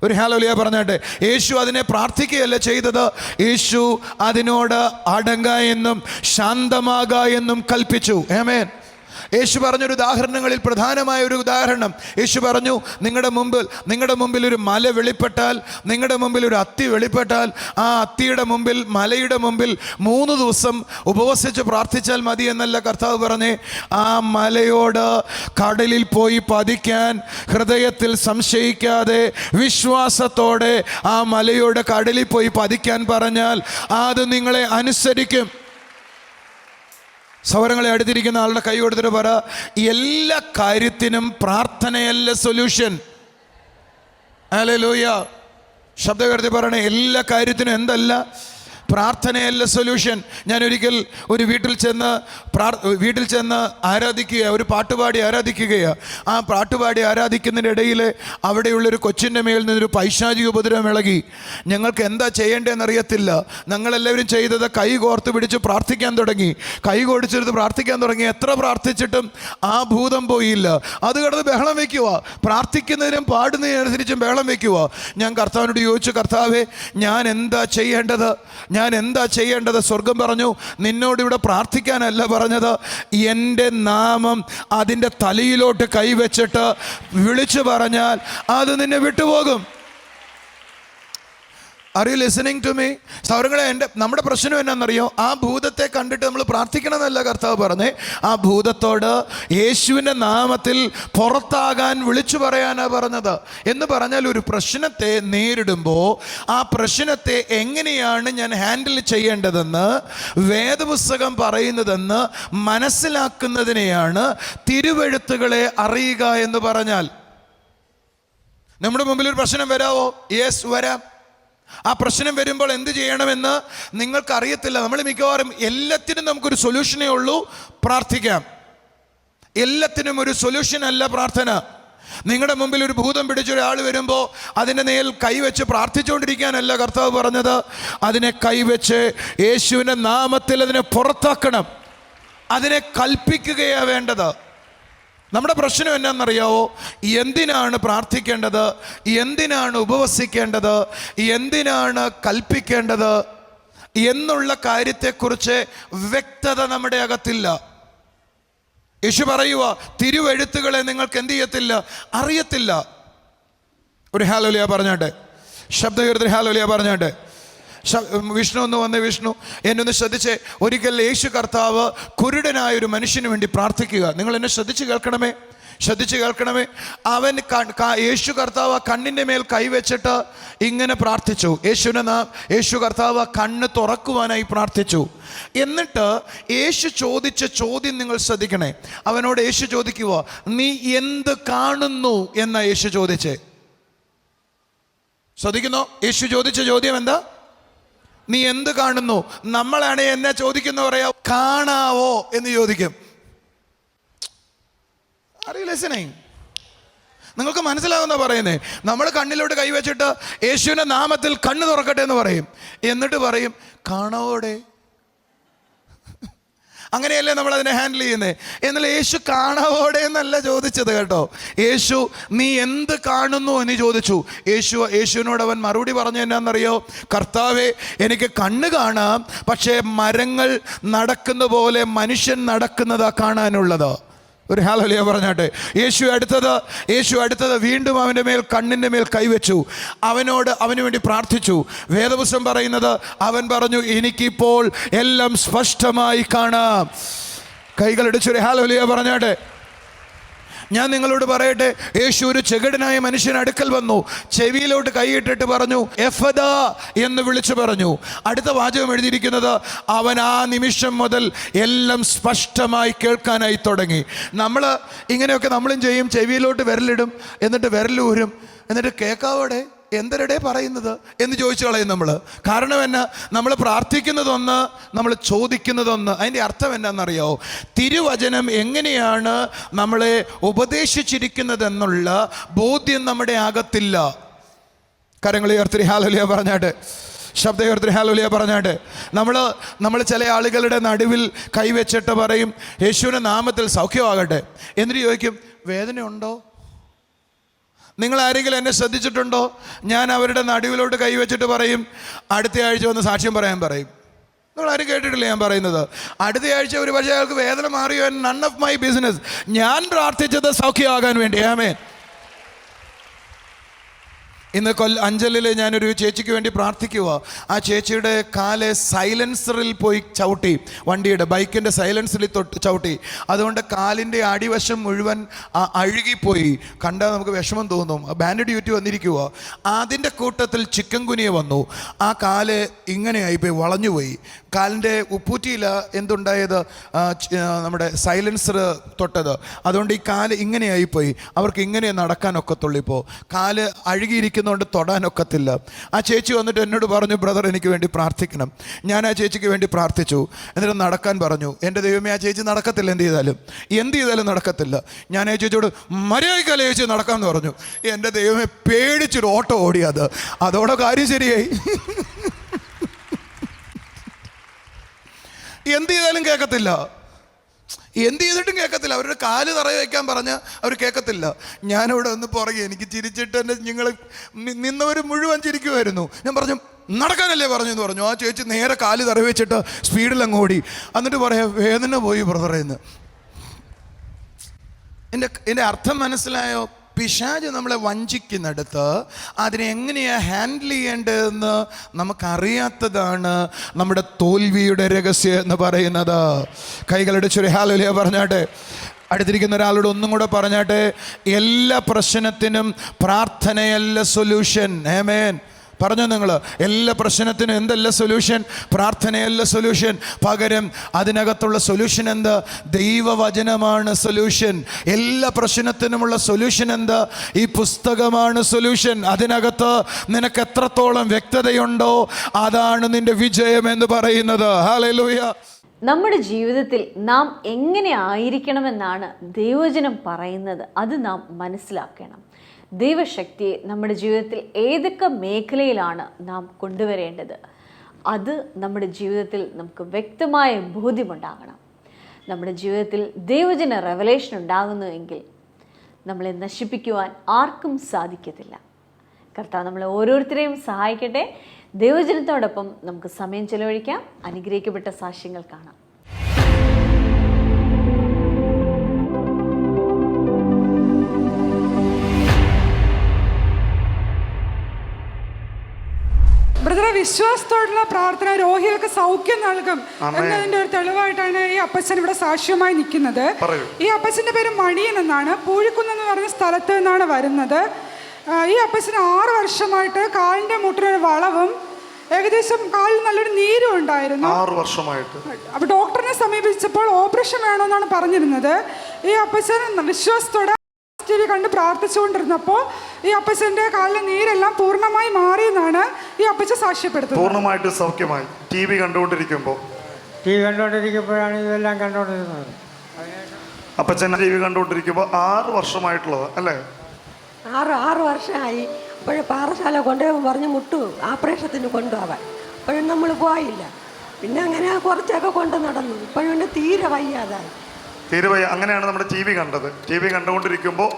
[SPEAKER 3] ഒരു ഹല്ലേലൂയ പറഞ്ഞാട്ടെ. യേശു അതിനെ പ്രാർത്ഥിക്കുകയല്ല ചെയ്തത്. യേശു അതിനോട് അടങ്ങ എന്നും ശാന്തമാക എന്നും കൽപ്പിച്ചു. ആമേൻ. യേശു പറഞ്ഞൊരു ഉദാഹരണങ്ങളിൽ പ്രധാനമായ ഒരു ഉദാഹരണം യേശു പറഞ്ഞു, നിങ്ങളുടെ മുമ്പിൽ ഒരു മല വെളിപ്പെട്ടാൽ, നിങ്ങളുടെ മുമ്പിൽ ഒരു അത്തി വെളിപ്പെട്ടാൽ, ആ അത്തിയുടെ മുമ്പിൽ, മലയുടെ മുമ്പിൽ 3 ദിവസം ഉപവസിച്ച് പ്രാർത്ഥിച്ചാൽ മതി എന്നല്ല കർത്താവ് പറഞ്ഞേ. ആ മലയോട് കടലിൽ പോയി പതിക്കാൻ ഹൃദയത്തിൽ സംശയിക്കാതെ വിശ്വാസത്തോടെ ആ മലയോട് കടലിൽ പോയി പതിക്കാൻ പറഞ്ഞാൽ അത് നിങ്ങളെ അനുസരിക്കും. സൗരങ്ങളെ അടുത്തിരിക്കുന്ന ആളുടെ കൈ കൊടുത്തിട്ട് പറ, എല്ലാ കാര്യത്തിനും പ്രാർത്ഥനയല്ല സൊല്യൂഷൻ. ഹല്ലേലൂയ. ശബ്ദം ഉയർത്തി പറയണേ, എല്ലാ കാര്യത്തിനും എന്തല്ല? പ്രാർത്ഥനയല്ല സൊല്യൂഷൻ. ഞാനൊരിക്കൽ ഒരു വീട്ടിൽ ചെന്ന് ആരാധിക്കുക, ഒരു പാട്ടുപാടി ആരാധിക്കുകയാണ്. ആ പാട്ടുപാടി ആരാധിക്കുന്നതിൻ്റെ ഇടയിൽ അവിടെയുള്ളൊരു കൊച്ചിൻ്റെ മേൽ നിന്നൊരു പൈശാചിക ഉപദ്രവം ഇളകി. ഞങ്ങൾക്ക് എന്താ ചെയ്യേണ്ടതെന്ന് അറിയത്തില്ല. ഞങ്ങളെല്ലാവരും ചെയ്തത് കൈ കോർത്ത് പിടിച്ച് പ്രാർത്ഥിക്കാൻ തുടങ്ങി. കൈ കോടിച്ചെടുത്ത് പ്രാർത്ഥിക്കാൻ തുടങ്ങി. എത്ര പ്രാർത്ഥിച്ചിട്ടും ആ ഭൂതം പോയില്ല. അത് കിടന്ന് ബഹളം വയ്ക്കുക. പ്രാർത്ഥിക്കുന്നതിനും പാടുന്നതിനനുസരിച്ചും ബഹളം വയ്ക്കുക. ഞാൻ കർത്താവിനോട് ചോദിച്ചു, കർത്താവേ, ഞാൻ എന്താ ചെയ്യേണ്ടത്? സ്വർഗം പറഞ്ഞു, നിന്നോട് ഇവിടെ പ്രാർത്ഥിക്കാനല്ല പറഞ്ഞത്, എൻ്റെ നാമം അതിൻ്റെ തലയിലോട്ട് കൈവച്ചിട്ട് വിളിച്ചു പറഞ്ഞാൽ അത് നിന്നെ വിട്ടുപോകും. Are you listening to me? സൗരങ്ങളെ, നമ്മുടെ പ്രശ്നം എന്നാണെന്നറിയോ? ആ ഭൂതത്തെ കണ്ടിട്ട് നമ്മൾ പ്രാർത്ഥിക്കണമെന്നല്ല കർത്താവ് പറഞ്ഞേ. ആ ഭൂതത്തോട് യേശുവിൻ്റെ നാമത്തിൽ പുറത്താകാൻ വിളിച്ചു പറയാനാണ് പറഞ്ഞത്. എന്ന് പറഞ്ഞാൽ ഒരു പ്രശ്നത്തെ നേരിടുമ്പോൾ ആ പ്രശ്നത്തെ എങ്ങനെയാണ് ഞാൻ ഹാൻഡിൽ ചെയ്യേണ്ടതെന്ന് വേദപുസ്തകം പറയുന്നതെന്ന് മനസ്സിലാക്കുന്നതിനെയാണ് തിരുവെഴുത്തുകളെ അറിയുക എന്ന് പറഞ്ഞാൽ. നമ്മുടെ മുമ്പിൽ ഒരു പ്രശ്നം വരാവോ? യെസ്, വരാം. ആ പ്രശ്നം വരുമ്പോൾ എന്ത് ചെയ്യണമെന്ന് നിങ്ങൾക്കറിയത്തില്ല. നമ്മൾ മിക്കവാറും എല്ലാത്തിനും നമുക്കൊരു സൊല്യൂഷനേ ഉള്ളൂ, പ്രാർത്ഥിക്കാം. എല്ലാത്തിനും ഒരു സൊല്യൂഷൻ അല്ല പ്രാർത്ഥന. നിങ്ങളുടെ മുമ്പിൽ ഒരു ഭൂതം പിടിച്ചൊരാൾ വരുമ്പോൾ അതിൻ്റെ മേൽ കൈവച്ച് പ്രാർത്ഥിച്ചുകൊണ്ടിരിക്കാനല്ല കർത്താവ് പറഞ്ഞത്. അതിനെ കൈവച്ച് യേശുവിൻ്റെ നാമത്തിൽ അതിനെ പുറത്താക്കണം. അതിനെ കൽപ്പിക്കുകയാണ് വേണ്ടത്. നമ്മുടെ പ്രശ്നം എന്നാണെന്നറിയാവോ? എന്തിനാണ് പ്രാർത്ഥിക്കേണ്ടത്, എന്തിനാണ് ഉപവസിക്കേണ്ടത്, എന്തിനാണ് കൽപ്പിക്കേണ്ടത് എന്നുള്ള കാര്യത്തെക്കുറിച്ച് വ്യക്തത നമ്മുടെ അകത്തില്ല. യേശു പറയുക, തിരുവെഴുത്തുകളെ നിങ്ങൾക്ക് എന്ത് ചെയ്യത്തില്ല? അറിയത്തില്ല. ഒരു ഹല്ലേലൂയ പറഞ്ഞാട്ടെ. ശബ്ദകീർത്തന ഹല്ലേലൂയ പറഞ്ഞാട്ടെ. വിഷ്ണു ഒന്ന് വന്നേ. വിഷ്ണു എന്നൊന്ന് ശ്രദ്ധിച്ചേ. ഒരിക്കൽ യേശു കർത്താവ് കുരുടനായ ഒരു മനുഷ്യന് വേണ്ടി പ്രാർത്ഥിക്കുക. നിങ്ങൾ എന്നെ ശ്രദ്ധിച്ച് കേൾക്കണമേ. യേശു കർത്താവ് കണ്ണിൻ്റെ മേൽ കൈവച്ചിട്ട് ഇങ്ങനെ പ്രാർത്ഥിച്ചു. യേശു കർത്താവ് കണ്ണ് തുറക്കുവാനായി പ്രാർത്ഥിച്ചു. എന്നിട്ട് യേശു ചോദിച്ച ചോദ്യം നിങ്ങൾ ശ്രദ്ധിക്കണേ. അവനോട് യേശു ചോദിക്കുക, നീ എന്ത് കാണുന്നു എന്നാ യേശു ചോദിച്ചേ. ശ്രദ്ധിക്കുന്നോ? യേശു ചോദിച്ച ചോദ്യം എന്താ? നീ എന്ത് കാണുന്നു? നമ്മളാണ് എന്നെ ചോദിക്കുന്ന പറയാ, കാണാവോ എന്ന് ചോദിക്കും. നിങ്ങൾക്ക് മനസ്സിലാകുന്ന പറയുന്നേ. നമ്മൾ കണ്ണിലോട്ട് കൈവച്ചിട്ട് യേശുവിൻ്റെ നാമത്തിൽ കണ്ണ് തുറക്കട്ടെ എന്ന് പറയും. എന്നിട്ട് പറയും, കാണാവോടെ. അങ്ങനെയല്ലേ നമ്മൾ അതിനെ ഹാൻഡിൽ ചെയ്യുന്നത്. എന്നാൽ യേശു കാണാവോടെ എന്നല്ല ചോദിച്ചത് കേട്ടോ. യേശു നീ എന്ത് കാണുന്നു എന്ന് ചോദിച്ചു. യേശുവിനോട് അവൻ മറുപടി പറഞ്ഞു എന്നാന്നറിയോ? കർത്താവേ, എനിക്ക് കണ്ണ് കാണാം, പക്ഷേ മരങ്ങൾ നടക്കുന്ന പോലെ മനുഷ്യൻ നടക്കുന്നതാ കാണാനുള്ളത്. ഒരു ഹല്ലേലൂയ പറഞ്ഞാട്ടെ. യേശു അടുത്തത് വീണ്ടും അവൻ്റെ മേൽ കണ്ണിൻ്റെ മേൽ കൈവച്ചു. അവന് വേണ്ടി പ്രാർത്ഥിച്ചു. വേദപുസ്തകം പറയുന്നത്, അവൻ പറഞ്ഞു, എനിക്കിപ്പോൾ എല്ലാം സ്പഷ്ടമായി കാണാം. കൈകളടിച്ചൊരു ഹല്ലേലൂയ പറഞ്ഞാട്ടെ. ഞാൻ നിങ്ങളോട് പറയട്ടെ, യേശു ഒരു ചെകിടനായ മനുഷ്യൻ അടുക്കൽ വന്നു. ചെവിയിലോട്ട് കൈയിട്ടിട്ട് പറഞ്ഞു, എഫദാ എന്ന് വിളിച്ചു പറഞ്ഞു. അടുത്ത വാചകം എഴുതിയിരിക്കുന്നത്, അവൻ ആ നിമിഷം മുതൽ എല്ലാം സ്പഷ്ടമായി കേൾക്കാനായി തുടങ്ങി. നമ്മൾ ഇങ്ങനെയൊക്കെ നമ്മളും ചെയ്യും. ചെവിയിലോട്ട് വിരലിടും, എന്നിട്ട് വിരലൂരും, എന്നിട്ട് കേൾക്കാവോടെ എന്തരടെ പറയുന്നത് എന്ന് ചോദിച്ചു കളയും നമ്മൾ. കാരണം എന്നാ? നമ്മൾ പ്രാർത്ഥിക്കുന്നതൊന്ന്, നമ്മൾ ചോദിക്കുന്നതൊന്ന്. അതിൻ്റെ അർത്ഥം എന്നാണെന്നറിയാമോ? തിരുവചനം എങ്ങനെയാണ് നമ്മളെ ഉപദേശിച്ചിരിക്കുന്നതെന്നുള്ള ബോധ്യം നമ്മുടെ അകത്തില്ല. കരങ്ങളുയർത്തി ഹല്ലേലൂയ പറഞ്ഞാട്ടെ. ശബ്ദകീർത്തന ഹല്ലേലൂയ പറഞ്ഞാട്ടെ. നമ്മൾ ചില ആളുകളുടെ നടുവിൽ കൈവച്ചിട്ട് പറയും, യേശുവിൻ്റെ നാമത്തിൽ സൗഖ്യമാകട്ടെ. എന്നിട്ട് ചോദിക്കും, വേദനയുണ്ടോ? നിങ്ങൾ ആരെങ്കിലും എന്നെ ശ്രദ്ധിച്ചിട്ടുണ്ടോ? ഞാൻ അവരുടെ നടുവിലോട്ട് കൈവച്ചിട്ട് പറയും, അടുത്ത ആഴ്ച വന്ന് സാക്ഷ്യം പറയാൻ പറയും. നിങ്ങൾ ആരും കേട്ടിട്ടില്ല ഞാൻ പറയുന്നത്. അടുത്ത ആഴ്ച ഒരു പക്ഷേ അയാൾക്ക് വേദന മാറിയോ, നൺ ഓഫ് മൈ ബിസിനസ്. ഞാൻ പ്രാർത്ഥിച്ചത് സൗഖ്യമാകാൻ വേണ്ടി. ആമേൻ. ഇന്ന് അഞ്ചലിൽ ഞാനൊരു ചേച്ചിക്ക് വേണ്ടി പ്രാർത്ഥിക്കുക. ആ ചേച്ചിയുടെ കാല് സൈലൻസറിൽ പോയി ചവിട്ടി, വണ്ടിയുടെ ബൈക്കിൻ്റെ സൈലൻസറിൽ ചവിട്ടി. അതുകൊണ്ട് കാലിൻ്റെ അടിവശം മുഴുവൻ അഴുകിപ്പോയി. കണ്ടാൽ നമുക്ക് വിഷമം തോന്നും. ബാൻഡേഡ് ഡ്യൂറ്റി വന്നിരിക്കുക. അതിൻ്റെ കൂട്ടത്തിൽ ചിക്കൻ ഗുനിയ വന്നു. ആ കാല് ഇങ്ങനെയായിപ്പോയി, വളഞ്ഞുപോയി. കാലിൻ്റെ ഉപ്പൂറ്റിയില എന്തുണ്ടായത്, നമ്മുടെ സൈലൻസർ തൊട്ടത്. അതുകൊണ്ട് ഈ കാല് ഇങ്ങനെയായിപ്പോയി. അവർക്ക് ഇങ്ങനെ നടക്കാനൊക്കത്തുള്ളൂ. ഇപ്പോൾ കാല് അഴുകിയിരിക്കുന്നതുകൊണ്ട് തൊടാനൊക്കത്തില്ല. ആ ചേച്ചി വന്നിട്ട് എന്നോട് പറഞ്ഞു, ബ്രദർ എനിക്ക് വേണ്ടി പ്രാർത്ഥിക്കണം. ഞാൻ ആ ചേച്ചിക്ക് വേണ്ടി പ്രാർത്ഥിച്ചു. എന്നിട്ട് നടക്കാൻ പറഞ്ഞു. എൻ്റെ ദൈവമേ, ആ ചേച്ചി നടക്കത്തില്ല. എന്ത് ചെയ്താലും നടക്കത്തില്ല. ഞാൻ ആ ചേച്ചിയോട് മര്യാദക്കല്ല ചേച്ചി നടക്കാമെന്ന് പറഞ്ഞു. എൻ്റെ ദൈവമേ, പേടിച്ചൊരു ഓട്ടോ ഓടിയത്. അതോടെ കാര്യം ശരിയായി. എന്ത് ചെയ്താലും കേൾക്കത്തില്ല. എന്ത് ചെയ്തിട്ടും കേൾക്കത്തില്ല. അവരുടെ കാല് തറയി വയ്ക്കാൻ പറഞ്ഞാൽ അവർ കേൾക്കത്തില്ല. ഞാനിവിടെ ഒന്ന് പുറകെ എനിക്ക് ചിരിച്ചിട്ട് എൻ്റെ നിങ്ങൾ നിന്നവർ മുഴുവൻ ചിരിക്കുമായിരുന്നു. ഞാൻ പറഞ്ഞു, നടക്കാനല്ലേ പറഞ്ഞു എന്ന് പറഞ്ഞു. ആ ചേച്ചി നേരെ കാല് തറയി വെച്ചിട്ട് സ്പീഡിൽ അങ്ങ് ഓടി. എന്നിട്ട് പറയാം, വേദന പോയി ബ്രദറേന്ന്. എൻ്റെ അർത്ഥം മനസ്സിലായോ? പിശാച് നമ്മളെ വഞ്ചിക്കുന്നിടത്ത് അതിനെ എങ്ങനെയാണ് ഹാൻഡിൽ ചെയ്യേണ്ടതെന്ന് നമുക്കറിയാത്തതാണ് നമ്മുടെ തോൽവിയുടെ രഹസ്യം എന്ന് പറയുന്നത്. കൈകളടിച്ചൊരു ഹല്ലേലൂയ പറഞ്ഞാട്ടെ. അടുത്തിരിക്കുന്ന ഒരാളോട് ഒന്നും കൂടെ പറഞ്ഞാട്ടെ, എല്ലാ പ്രശ്നത്തിനും പ്രാർത്ഥനയല്ല സൊല്യൂഷൻ. ആമേൻ. പറഞ്ഞു നിങ്ങൾ, എല്ലാ പ്രശ്നത്തിനും എന്തല്ല സൊല്യൂഷൻ? പ്രാർത്ഥനയല്ല സൊല്യൂഷൻ. പകരം അതിനകത്തുള്ള സൊല്യൂഷൻ എന്താ? ദൈവവചനമാണ് സൊല്യൂഷൻ. എല്ലാ പ്രശ്നത്തിനുമുള്ള സൊല്യൂഷൻ എന്താ? ഈ പുസ്തകമാണ് സൊല്യൂഷൻ. അതിനകത്ത് നിനക്ക് എത്രത്തോളം വ്യക്തതയുണ്ടോ അതാണ് നിന്റെ വിജയം എന്ന് പറയുന്നത്. ഹല്ലേലൂയ.
[SPEAKER 1] നമ്മുടെ ജീവിതത്തിൽ നാം എങ്ങനെ ആയിരിക്കണമെന്നാണ് ദൈവവചനം പറയുന്നത്. അത് നാം മനസ്സിലാക്കണം. ദൈവശക്തിയെ നമ്മുടെ ജീവിതത്തിൽ ഏതൊക്കെ മേഖലയിലാണ് നാം കൊണ്ടുവരേണ്ടത്, അത് നമ്മുടെ ജീവിതത്തിൽ നമുക്ക് വ്യക്തമായ ബോധ്യമുണ്ടാകണം. നമ്മുടെ ജീവിതത്തിൽ ദൈവവചന റെവലേഷൻ ഉണ്ടാകുന്നുവെങ്കിൽ നമ്മളെ നശിപ്പിക്കുവാൻ ആർക്കും സാധിക്കത്തില്ല. കർത്താവ് നമ്മളെ ഓരോരുത്തരെയും സഹായിക്കട്ടെ. ദൈവവചനത്തോടൊപ്പം നമുക്ക് സമയം ചെലവഴിക്കാം. അനുഗ്രഹിക്കപ്പെട്ട സാക്ഷ്യങ്ങൾ കാണാം.
[SPEAKER 4] ബ്രദറെ, വിശ്വാസത്തോടുള്ള പ്രാർത്ഥന രോഗികൾക്ക് സൗഖ്യം നൽകും എന്നതിന്റെ ഒരു തെളിവായിട്ടാണ് ഈ അപ്പച്ചൻ ഇവിടെ സാക്ഷ്യമായി നിൽക്കുന്നത്. ഈ അപ്പച്ചന്റെ പേര് മണിയൻ എന്നാണ്. പൂഴിക്കുന്ന് എന്ന് പറഞ്ഞ സ്ഥലത്ത് നിന്നാണ് വരുന്നത്. ഈ അപ്പച്ചന് 6 വർഷമായിട്ട് കാലിന്റെ മുട്ടിനൊരു വളവും ഏകദേശം കാലിൽ നല്ലൊരു നീരും ഉണ്ടായിരുന്നു.
[SPEAKER 5] 6 വർഷമായിട്ട്.
[SPEAKER 4] അപ്പൊ ഡോക്ടറിനെ സമീപിച്ചപ്പോൾ ഓപ്പറേഷൻ വേണമെന്നാണ് പറഞ്ഞിരുന്നത്. ഈ അപ്പച്ചൻ വിശ്വാസത്തോടെ TV കണ്ട് പ്രാർത്ഥിച്ചുകൊണ്ടിരുന്നപ്പോൾ ഈ അപ്പച്ചന്റെ കാലിലെ നീരെല്ലാം പൂർണ്ണമായി മാറിയെന്നാണ് ഈ അപ്പച്ചൻ സാക്ഷ്യപ്പെടുത്തുന്നത്.
[SPEAKER 5] പൂർണ്ണമായിട്ട് സൗഖ്യമായി. TV
[SPEAKER 6] കണ്ടുകൊണ്ടിരിക്കുമ്പോഴാണ് ഇതെല്ലാം കണ്ടുകൊണ്ടിരുന്നത്.
[SPEAKER 5] അപ്പച്ചൻ TV കണ്ടുകൊണ്ടിരിക്കുമ്പോൾ 6 വർഷമായിട്ടുള്ളത് അല്ലേ?
[SPEAKER 7] 6 വർഷമായി. അപ്പോഴും പാറശാല കൊണ്ടുപോകാൻ പറഞ്ഞ് മുട്ടു ആപ്പറേഷത്തിന് കൊണ്ടുപോകാൻ. അപ്പോഴും നമ്മൾ പോയില്ല. പിന്നെ അങ്ങനെ കുറച്ചൊക്കെ കൊണ്ട് നടന്നു. ഇപ്പോഴും പിന്നെ തീരെ വയ്യാതായി.
[SPEAKER 5] അങ്ങനെയാണ് നമ്മുടെ TV കണ്ടത്. TV കണ്ടുകൊണ്ടിരിക്കുമ്പോൾ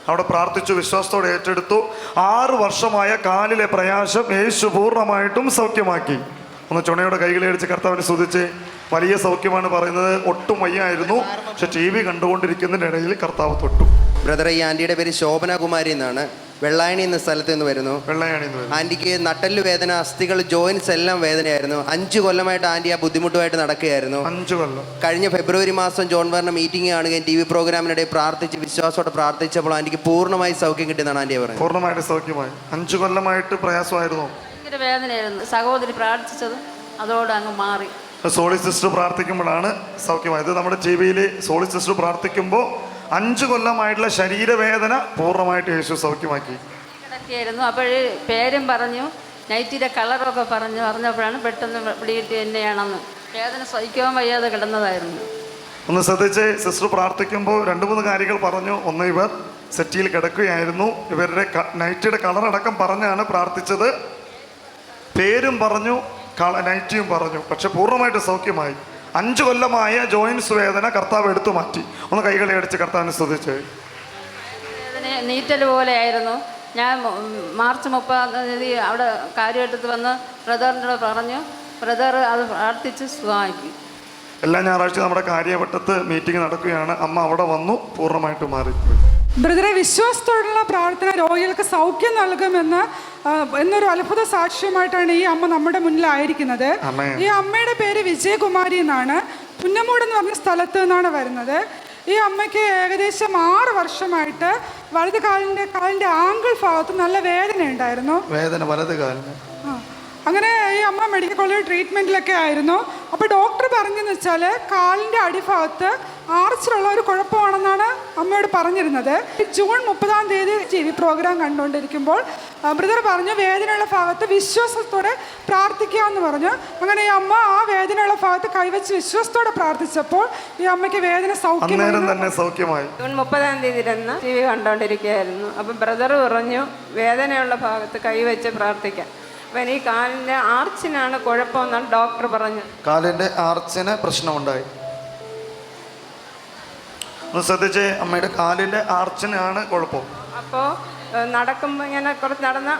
[SPEAKER 5] അവിടെ പ്രാർത്ഥിച്ചു, വിശ്വാസത്തോടെ ഏറ്റെടുത്തു. 6 വർഷമായ കാലിലെ പ്രയാസം യേശു പൂർണ്ണമായിട്ടും സൗഖ്യമാക്കി. ഒന്ന് ചുണയോടെ കൈകളടിച്ച് കർത്താവിനെ സ്തുതിച്ച്. വലിയ സൗഖ്യമാണ് പറയുന്നത്. ഒട്ടും വയ്യായിരുന്നു, പക്ഷെ TV കണ്ടുകൊണ്ടിരിക്കുന്നതിൻ്റെ ഇടയിൽ കർത്താവ് തൊട്ടു.
[SPEAKER 8] ബ്രദർ, ഈ ആൻറ്റിയുടെ പേര് ശോഭന കുമാരി എന്നാണ്. വെള്ളായണി എന്ന സ്ഥലത്ത് നിന്ന് വരുന്നു. ആൻറ്റിക്ക് നട്ടല് വേദന, അസ്ഥികൾ, ജോയിൻസ് എല്ലാം വേദനയായിരുന്നു. 5 കൊല്ലമായിട്ട് ആൻറ്റി ആ ബുദ്ധിമുട്ടുമായിട്ട് നടക്കുകയായിരുന്നു.
[SPEAKER 5] 5 കൊല്ലം.
[SPEAKER 8] കഴിഞ്ഞ ഫെബ്രുവരി മാസം ജോൺ വാറിന്റെ മീറ്റിംഗ് കാണുകയും TV പ്രോഗ്രാമിനിടെ പ്രാർത്ഥിച്ച് വിശ്വാസത്തോടെ പ്രാർത്ഥിച്ചപ്പോൾ ആൻറ്റിക്ക് പൂർണ്ണമായി സൗഖ്യം കിട്ടിയെന്നാണ് ആൻറ്റി പറയുന്നത്.
[SPEAKER 5] പൂർണ്ണമായിട്ട് സൗഖ്യമായി. 5 കൊല്ലമായിട്ട് പ്രയാസമായിരുന്നു,
[SPEAKER 9] ഭയങ്കര വേദനയായിരുന്നു. സഹോദരി പ്രാർത്ഥിച്ചത് അതോടെ അങ്ങ് മാറി.
[SPEAKER 5] സോളി സിസ്റ്റർ പ്രാർത്ഥിക്കുമ്പോഴാണ് സൗഖ്യമായത്. നമ്മുടെ TVയിൽ സോളി സിസ്റ്റർ പ്രാർത്ഥിക്കുമ്പോൾ 5 കൊല്ലമായിട്ടുള്ള ശരീരവേദന പൂർണ്ണമായിട്ട് യേശു സൗഖ്യമാക്കി.
[SPEAKER 9] കിടക്കുകയായിരുന്നു. അപ്പോഴേ പേരും പറഞ്ഞു, നൈറ്റിയുടെ കളറൊക്കെ പറഞ്ഞപ്പോഴാണ് പെട്ടെന്ന് പിടികിട്ടി എന്നെയാണെന്ന്. വേദന സഹിക്കാൻ വയ്യാതെ കിടന്നതായിരുന്നു.
[SPEAKER 5] ഒന്ന് ശ്രദ്ധിച്ച്, സിസ്റ്റർ പ്രാർത്ഥിക്കുമ്പോൾ 2-3 കാര്യങ്ങൾ പറഞ്ഞു. ഒന്ന്, ഇവർ സെറ്റിയിൽ കിടക്കുകയായിരുന്നു. ഇവരുടെ നൈറ്റിയുടെ കളറടക്കം പറഞ്ഞാണ് പ്രാർത്ഥിച്ചത്. പേരും പറഞ്ഞു, നൈറ്റിയും പറഞ്ഞു. പക്ഷെ പൂർണ്ണമായിട്ട് സൗഖ്യമായി. 5 കൊല്ലമായ ജോയിൻസ് വേദന കർത്താവ് എടുത്തു മാറ്റി. ഒന്ന് കൈകളെ അടിച്ച് കർത്താവിനെ സ്തുതിച്ച്.
[SPEAKER 9] വേദന നീറ്റൽ പോലെയായിരുന്നു. ഞാൻ മാർച്ച് 30 അവിടെ കാര്യമായിട്ട് വന്ന് ബ്രദറിനോട് പറഞ്ഞു, ബ്രദർ അത് പ്രാർത്ഥിച്ച് സുഖമാക്കി.
[SPEAKER 5] എല്ലാ ഞായറാഴ്ച നമ്മുടെ കാര്യവട്ടത്ത് മീറ്റിംഗ് നടക്കുകയാണ്. അമ്മ അവിടെ വന്നു, പൂർണ്ണമായിട്ട് മാറിപ്പോയി.
[SPEAKER 4] ബ്രദറെ, വിശ്വാസത്തോടുള്ള പ്രാർത്ഥന രോഗികൾക്ക് സൗഖ്യം നൽകുമെന്ന് എന്നൊരു അത്ഭുത സാക്ഷ്യമായിട്ടാണ് ഈ അമ്മ നമ്മുടെ മുന്നിലായിരിക്കുന്നത്. ഈ അമ്മയുടെ പേര് വിജയകുമാരി എന്നാണ്. പുന്നമൂട് എന്ന് പറഞ്ഞ സ്ഥലത്ത് നിന്നാണ് വരുന്നത്. ഈ അമ്മയ്ക്ക് ഏകദേശം 6 വർഷമായിട്ട് വലത് കാലിൻ്റെ ആംഗിൾ ഭാഗത്ത് നല്ല വേദന ഉണ്ടായിരുന്നു.
[SPEAKER 5] വേദന വലത് കാലിന്.
[SPEAKER 4] അങ്ങനെ ഈ അമ്മ മെഡിക്കൽ കോളേജ് ട്രീറ്റ്മെൻറ്റിലൊക്കെ ആയിരുന്നു. അപ്പോൾ ഡോക്ടർ പറഞ്ഞെന്ന് വെച്ചാൽ കാലിൻ്റെ അടിഭാഗത്ത് ആർച്ചിലുള്ള ഒരു കുഴപ്പമാണെന്നാണ് അമ്മയോട് പറഞ്ഞിരുന്നത്. ജൂൺ 30-ാം തീയതി TV പ്രോഗ്രാം കണ്ടുകൊണ്ടിരിക്കുമ്പോൾ ബ്രദർ പറഞ്ഞു വേദനയുള്ള ഭാഗത്ത് വിശ്വാസത്തോടെ പ്രാർത്ഥിക്കാമെന്ന് പറഞ്ഞു. അങ്ങനെ ഈ അമ്മ ആ വേദനയുള്ള ഭാഗത്ത് കൈവച്ച് വിശ്വാസത്തോടെ പ്രാർത്ഥിച്ചപ്പോൾ ഈ അമ്മയ്ക്ക് വേദന
[SPEAKER 5] സൗഖ്യമായി.
[SPEAKER 10] ജൂൺ 30-ാം തീയതി ഇരുന്ന് TV കണ്ടുകൊണ്ടിരിക്കുകയായിരുന്നു. അപ്പം ബ്രദർ പറഞ്ഞു വേദനയുള്ള ഭാഗത്ത് കൈവച്ച് പ്രാർത്ഥിക്കാം. അപ്പം ഈ കാലിൻ്റെ ആർച്ചിനാണ് കുഴപ്പമെന്നാണ് ഡോക്ടർ പറഞ്ഞു.
[SPEAKER 5] കാലിൻ്റെ ആർച്ചിന് പ്രശ്നമുണ്ടായി. ഒന്ന് ശ്രദ്ധിച്ചേ, അമ്മയുടെ കാലിൻ്റെ ആർച്ചിനാണ് കുഴപ്പം.
[SPEAKER 10] അപ്പോൾ നടക്കുമ്പോൾ ഇങ്ങനെ കുറച്ച് നടന്ന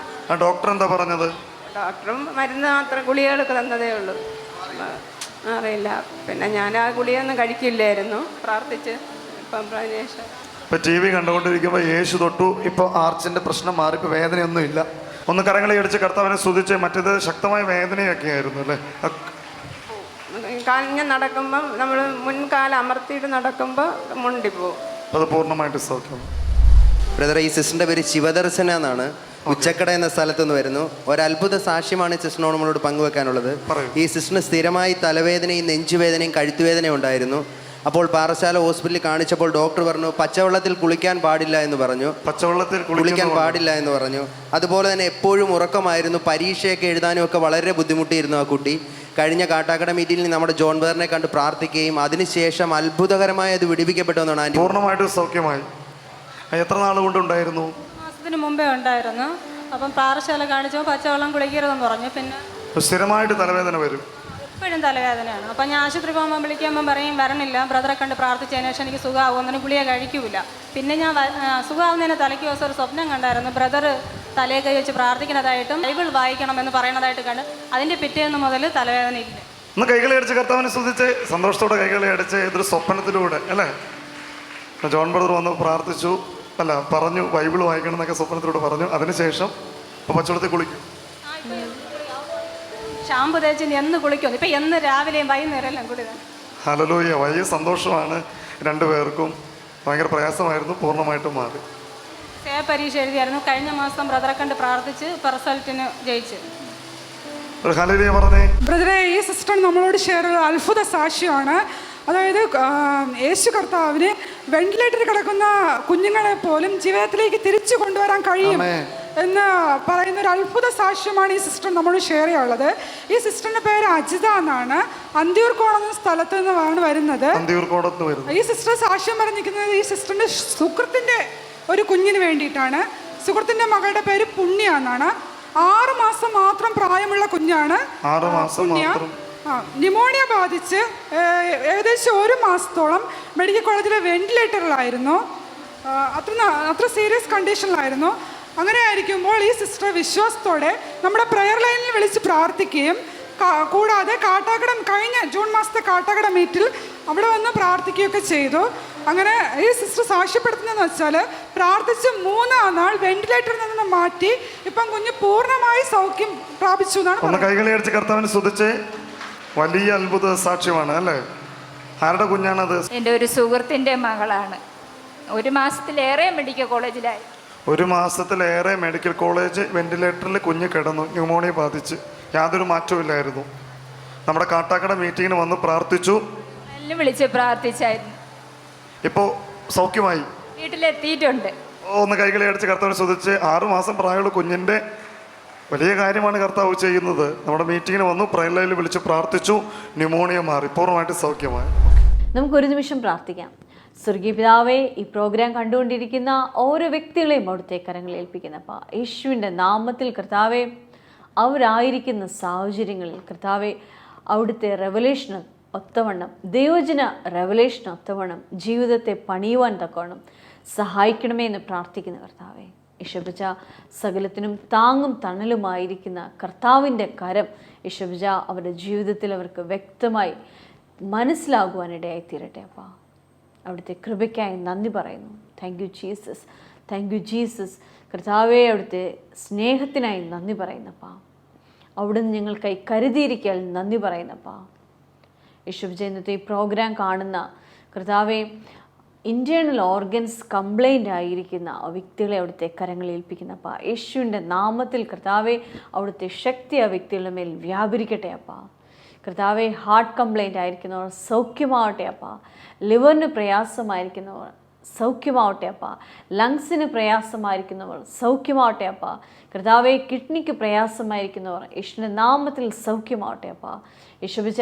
[SPEAKER 5] ഡോക്ടർ എന്താ പറഞ്ഞത്?
[SPEAKER 10] ഡോക്ടറും മരുന്ന് മാത്രം ഗുളികകൾക്ക് തന്നതേ ഉള്ളൂ. അറിയില്ല. പിന്നെ ഞാൻ ആ ഗുളികയൊന്നും കഴിക്കില്ലായിരുന്നു. പ്രാർത്ഥിച്ച് ഇപ്പം ശേഷം
[SPEAKER 5] ഇപ്പം TV കണ്ടുകൊണ്ടിരിക്കുമ്പോൾ യേശു തൊട്ടു. ഇപ്പോൾ ആർച്ചിൻ്റെ പ്രശ്നം മാറി, ഇപ്പോൾ വേദനയൊന്നും ഇല്ല. ഒന്ന് കരങ്ങളെ അടിച്ച് കർത്താവിനെ സ്തുതിച്ച്. മറ്റേത് ശക്തമായ വേദനയൊക്കെ ആയിരുന്നു അല്ലേ?
[SPEAKER 10] കാലിങ്ങനെ നടക്കുമ്പം നമ്മൾ മുൻകാലം അമർത്തിയിട്ട് നടക്കുമ്പോൾ മുണ്ടിപ്പോവും.
[SPEAKER 5] അത് പൂർണ്ണമായിട്ട് സൗഖ്യം.
[SPEAKER 8] ബ്രദർ, ഈ സിസ്റ്ററിൻ്റെ പേര് ശിവദർശന എന്നാണ്. ഉച്ചക്കട എന്ന സ്ഥലത്ത് നിന്ന് വരുന്നു. ഒരത്ഭുത സാക്ഷ്യമാണ് സിസ്റ്ററിനോട് നമ്മളോട് പങ്കുവെക്കാനുള്ളത്. ഈ സിസ്റ്ററിന് സ്ഥിരമായി തലവേദനയും നെഞ്ചുവേദനയും കഴുത്തുവേദനയും ഉണ്ടായിരുന്നു. അപ്പോൾ പാറശാല ഹോസ്പിറ്റലിൽ കാണിച്ചപ്പോൾ ഡോക്ടർ പറഞ്ഞു പച്ചവെള്ളത്തിൽ കുളിക്കാൻ പാടില്ല എന്ന് പറഞ്ഞു.
[SPEAKER 5] പച്ചവെള്ളത്തിൽ
[SPEAKER 8] കുളിക്കാൻ പാടില്ല എന്ന് പറഞ്ഞു. അതുപോലെ തന്നെ എപ്പോഴും ഉറക്കമായിരുന്നു. പരീക്ഷയൊക്കെ എഴുതാനും ഒക്കെ വളരെ ബുദ്ധിമുട്ടിയിരുന്നു ആ കുട്ടി. കഴിഞ്ഞ കാട്ടാക്കട മീറ്റിംഗിൽ നമ്മുടെ ജോൺ ബ്രദറിനെ കണ്ട് പ്രാർത്ഥിക്കുകയും അതിനുശേഷം അത്ഭുതകരമായി അത് വിടിവിക്കപ്പെട്ടു എന്നാണ് ആൻറ്റി.
[SPEAKER 5] പൂർണ്ണമായിട്ട് സൗഖ്യമായി. എത്ര നാൾ കൊണ്ടുണ്ടായിരുന്നു?
[SPEAKER 11] മാസത്തിന് മുമ്പേ ഉണ്ടായിരുന്നു. അപ്പം പാറശാല കാണിച്ചപ്പോൾ പച്ചവെള്ളം കുളിക്കരുതെന്ന് പറഞ്ഞു. പിന്നെ
[SPEAKER 5] സ്ഥിരമായിട്ട് തലവേദന വരും.
[SPEAKER 11] എപ്പോഴും തലവേദനയാണ്. അപ്പം ഞാൻ ആശുപത്രി പോകുമ്പോൾ വിളിക്കുമ്പോൾ പറയും വരണില്ല, ബ്രദറെ കണ്ട് പ്രാർത്ഥിച്ചതിന് ശേഷം എനിക്ക് സുഖമാകുമെന്നു ഗുളിക കഴിക്കൂല. പിന്നെ ഞാൻ സുഖമാകുന്നതിന് തലയ്ക്ക് ദിവസം ഒരു സ്വപ്നം കണ്ടായിരുന്നു. ബ്രദർ തലയെ കൈ വെച്ച് പ്രാർത്ഥിക്കുന്നതായിട്ടും ബൈബിൾ വായിക്കണമെന്ന് പറയുന്നതായിട്ട് കണ്ട് അതിൻ്റെ പിറ്റേന്ന് മുതൽ തലവേദന ഇല്ല.
[SPEAKER 5] ഒന്ന് കൈകളെ അടിച്ച് കർത്താവിനെ സ്തുതിച്ച് സന്തോഷത്തോടെ കൈകളെ അടിച്ച്. ഇതൊരു സ്വപ്നത്തിലൂടെ അല്ലേ? ജോൺ ബ്രദർ വന്ന് പ്രാർത്ഥിച്ചു, അല്ല പറഞ്ഞു ബൈബിൾ വായിക്കണം എന്നൊക്കെ സ്വപ്നത്തിലൂടെ പറഞ്ഞു. അതിനുശേഷം ഇപ്പോൾ പച്ചവെള്ളത്തിൽ കുളിക്കും.
[SPEAKER 11] ഷാമ്പു തേച്ച് എന്ന് കുളിക്കും. ഇപ്പം എന്ന് രാവിലെയും വൈകുന്നേരം എല്ലാം കുളി.
[SPEAKER 5] ഹല്ലേലൂയ. വലിയ സന്തോഷമാണ്. രണ്ടുപേർക്കും ഭയങ്കര പ്രയാസമായിരുന്നു, പൂർണ്ണമായിട്ടും മാറി.
[SPEAKER 11] പരീക്ഷ എഴുതിയായിരുന്നു. കഴിഞ്ഞ മാസം ബ്രദറെ കണ്ട് പ്രാർത്ഥിച്ച് റിസൾട്ടിന് ജയിച്ചു.
[SPEAKER 4] ബ്രദറെ, ഈ സിസ്റ്റർ നമ്മളോട് ഷെയർ ചെയ്ത അത്ഭുത സാക്ഷ്യമാണ്. അതായത് യേശു കർത്താവിന് വെന്റിലേറ്ററിൽ കിടക്കുന്ന കുഞ്ഞുങ്ങളെ പോലും ജീവിതത്തിലേക്ക് തിരിച്ചു കൊണ്ടുവരാൻ കഴിയും എന്ന് പറയുന്ന ഒരു അത്ഭുത സാക്ഷ്യമാണ് ഈ സിസ്റ്റർ നമ്മളോട് ഷെയർ ചെയ്യാനുള്ളത്. ഈ സിസ്റ്ററിന്റെ പേര് അജിത എന്നാണ്. അന്തിയൂർക്കോണം എന്ന സ്ഥലത്ത് നിന്നാണ് വരുന്നത്. ഈ സിസ്റ്റർ സാക്ഷ്യം പറഞ്ഞിരിക്കുന്നത് ഈ സിസ്റ്ററിന്റെ സുഹൃത്തിന്റെ ഒരു കുഞ്ഞിന് വേണ്ടിയിട്ടാണ്. സുഹൃത്തിന്റെ മകളുടെ പേര് പുണ്യ എന്നാണ്. 6 മാസം മാത്രം പ്രായമുള്ള കുഞ്ഞാണ്. പുണ്യ ന്യൂമോണിയ ബാധിച്ച് ഏകദേശം 1 മാസത്തോളം മെഡിക്കൽ കോളേജിലെ വെന്റിലേറ്ററിലായിരുന്നു. അത്ര സീരിയസ് കണ്ടീഷനിലായിരുന്നു. അങ്ങനെ ആയിരിക്കുമ്പോൾ ഈ സിസ്റ്റർ വിശ്വാസത്തോടെ നമ്മുടെ പ്രെയർ ലൈനിൽ വിളിച്ച് പ്രാർത്ഥിക്കുകയും കൂടാതെ കഴിഞ്ഞ ജൂൺ മാസത്തെ കാട്ടാക്കട മീറ്റിൽ അവിടെ വന്ന് പ്രാർത്ഥിക്കുകയൊക്കെ ചെയ്തു. അങ്ങനെ ഈ സിസ്റ്റർ സാക്ഷ്യപ്പെടുത്തുന്നതെന്ന് വെച്ചാൽ പ്രാർത്ഥിച്ച് 3-ാം നാൾ വെന്റിലേറ്ററിൽ നിന്ന് മാറ്റി ഇപ്പം കുഞ്ഞ് പൂർണ്ണമായി സൗഖ്യം പ്രാപിച്ചു എന്നാണ്.
[SPEAKER 5] കൈകളെ അടിച്ച് കർത്താവിനെ സ്തുതിച്ച്. വലിയ അത്ഭുത സാക്ഷ്യമാണ് അല്ലേ? ആരുടെ കുഞ്ഞാണത്?
[SPEAKER 12] എൻ്റെ ഒരു സുഹൃത്തിൻ്റെ മകളാണ്. 1 മാസത്തിലേറെ മെഡിക്കൽ കോളേജിലായി.
[SPEAKER 5] 1 മാസത്തിലേറെ മെഡിക്കൽ കോളേജ് വെന്റിലേറ്ററിൽ കുഞ്ഞ് കിടന്നു. ന്യൂമോണിയ ബാധിച്ച് യാതൊരു മാറ്റവും ഇല്ലായിരുന്നു. നമ്മുടെ കാട്ടാക്കട മീറ്റിങ്ങിന് വന്ന് പ്രാർത്ഥിച്ചു.
[SPEAKER 12] എല്ലാം വിളിച്ച് പ്രാർത്ഥിച്ചായിരുന്നു.
[SPEAKER 5] ഇപ്പോൾ സൗഖ്യമായി,
[SPEAKER 12] വീട്ടിലെത്തിയിട്ടുണ്ട്.
[SPEAKER 5] ഒന്ന് കൈകളെ അടിച്ച് കർത്താവിനെ സ്തുതിച്ച്. 6 മാസം പ്രായമുള്ള കുഞ്ഞിൻ്റെ വലിയ കാര്യമാണ് കർത്താവ് ചെയ്യുന്നത്. നമ്മുടെ മീറ്റിങ്ങിന് വന്നു, പ്രയർ ലൈനിൽ വിളിച്ച് പ്രാർത്ഥിച്ചു, ന്യൂമോണിയ മാറി, പൂർണ്ണമായിട്ട് സൗഖ്യമായി.
[SPEAKER 1] നമുക്കൊരു നിമിഷം പ്രാർത്ഥിക്കാം. സ്വർഗീയ പിതാവേ, ഈ പ്രോഗ്രാം കണ്ടുകൊണ്ടിരിക്കുന്ന ഓരോ വ്യക്തികളെയും അവിടുത്തെ കരങ്ങളിൽ ഏൽപ്പിക്കുന്നപ്പോൾ യേശുവിൻ്റെ നാമത്തിൽ കർത്താവെ, അവരായിരിക്കുന്ന സാഹചര്യങ്ങളിൽ കർത്താവെ അവിടുത്തെ റെവലേഷന് ഒത്തവണ്ണം, ദൈവജന റെവലേഷന് ഒത്തവണ്ണം ജീവിതത്തെ പണിയുവാൻ തക്കവണ്ണം സഹായിക്കണമേ എന്ന് പ്രാർത്ഥിക്കുന്ന കർത്താവെ, യേശുപിജ സകലത്തിനും താങ്ങും തണലുമായിരിക്കുന്ന കർത്താവിൻ്റെ കരം യേശുപിജ അവരുടെ ജീവിതത്തിൽ അവർക്ക് വ്യക്തമായി മനസ്സിലാകുവാനിടയായി തീരട്ടെ അപ്പാ. അവിടുത്തെ കൃപയ്ക്കായി നന്ദി പറയുന്നു. Thank you Jesus, thank you Jesus. കർത്താവെ, അവിടുത്തെ സ്നേഹത്തിനായി നന്ദി പറയുന്നപ്പാ. അവിടുന്ന് ഞങ്ങൾക്കായി കരുതിയിരിക്കാൻ നന്ദി പറയുന്നപ്പാ. യേശുപിജ ഇന്നത്തെ ഈ പ്രോഗ്രാം കാണുന്ന കർത്താവെ, ഇൻറ്റേർണൽ ഓർഗൻസ് കംപ്ലൈൻ്റ് ആയിരിക്കുന്ന ആ വ്യക്തികളെ അവിടുത്തെ കരങ്ങളിൽ ഏൽപ്പിക്കുന്നപ്പാ. യേശുവിൻ്റെ നാമത്തിൽ കർത്താവെ, അവിടുത്തെ ശക്തി ആ വ്യക്തികളുടെ മേൽ വ്യാപരിക്കട്ടെ അപ്പാ. കർത്താവെ, ഹാർട്ട് കംപ്ലൈൻ്റ് ആയിരിക്കുന്നവർ സൗഖ്യമാവട്ടെ അപ്പാ. ലിവറിന് പ്രയാസമായിരിക്കുന്നവർ സൗഖ്യമാവട്ടെ അപ്പാ. ലങ്സിന് പ്രയാസമായിരിക്കുന്നവർ സൗഖ്യമാവട്ടെ അപ്പാ. കർത്താവെ, കിഡ്നിക്ക് പ്രയാസമായിരിക്കുന്നവർ യേശുവിൻ്റെ നാമത്തിൽ സൗഖ്യമാവട്ടെ അപ്പാ. യേശുപിജ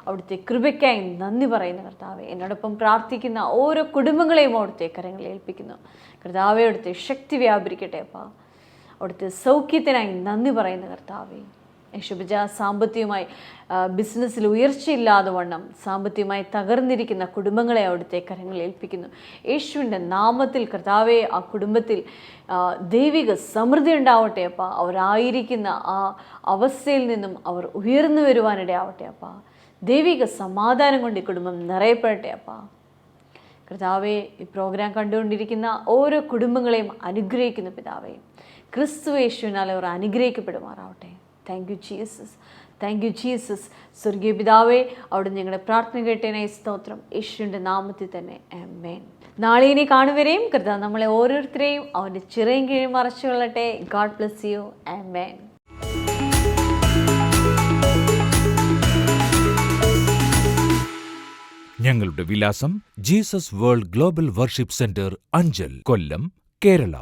[SPEAKER 1] അവിടുത്തെ കൃപയ്ക്കായി നന്ദി പറയുന്ന കർത്താവെ, എന്നോടൊപ്പം പ്രാർത്ഥിക്കുന്ന ഓരോ കുടുംബങ്ങളെയും അവിടുത്തെ കരങ്ങളിൽ ഏൽപ്പിക്കുന്നു. കർത്താവെ, അവിടുത്തെ ശക്തി വ്യാപരിക്കട്ടെ അപ്പാ. അവിടുത്തെ സൗഖ്യത്തിനായി നന്ദി പറയുന്ന കർത്താവെ, യേശുപിജ സാമ്പത്തികമായി ബിസിനസ്സിൽ ഉയർച്ചയില്ലാതെ വണ്ണം സാമ്പത്തികമായി തകർന്നിരിക്കുന്ന കുടുംബങ്ങളെ അവിടുത്തെ കരങ്ങളിൽ ഏൽപ്പിക്കുന്നു. യേശുവിൻ്റെ നാമത്തിൽ കർത്താവെ, ആ കുടുംബത്തിൽ ദൈവിക സമൃദ്ധി ഉണ്ടാവട്ടെ അപ്പാ. അവരായിരിക്കുന്ന ആ അവസ്ഥയിൽ നിന്നും അവർ ഉയർന്നു വരുവാനിടയാവട്ടെ അപ്പാ. ദൈവിക സമാധാനം കൊണ്ട് ഈ കുടുംബം നിറയപ്പെടട്ടെ അപ്പാ. കർത്താവെ, ഈ പ്രോഗ്രാം കണ്ടുകൊണ്ടിരിക്കുന്ന ഓരോ കുടുംബങ്ങളെയും അനുഗ്രഹിക്കുന്ന പിതാവേ, ക്രിസ്തു യേശുവിനാൽ അവർ അനുഗ്രഹിക്കപ്പെടുമാറാവട്ടെ. Thank you Jesus, thank you Jesus. സ്വർഗീയ പിതാവേ, അവിടെ ഞങ്ങളുടെ പ്രാർത്ഥന കേട്ടേനായി സ്തോത്രം. യേശുവിൻ്റെ നാമത്തിൽ തന്നെ ആമേൻ. നാളെ ഇനി കാണുവരെയും കർത്താവ് നമ്മളെ ഓരോരുത്തരെയും അവൻ്റെ ചിറയും കീഴിൽ മറച്ചു കൊള്ളട്ടെ. God bless you. ആമേൻ.
[SPEAKER 2] ഞങ്ങളുടെ വിലാസം Jesus world global worship centre, Anchal, Kollam, Kerala.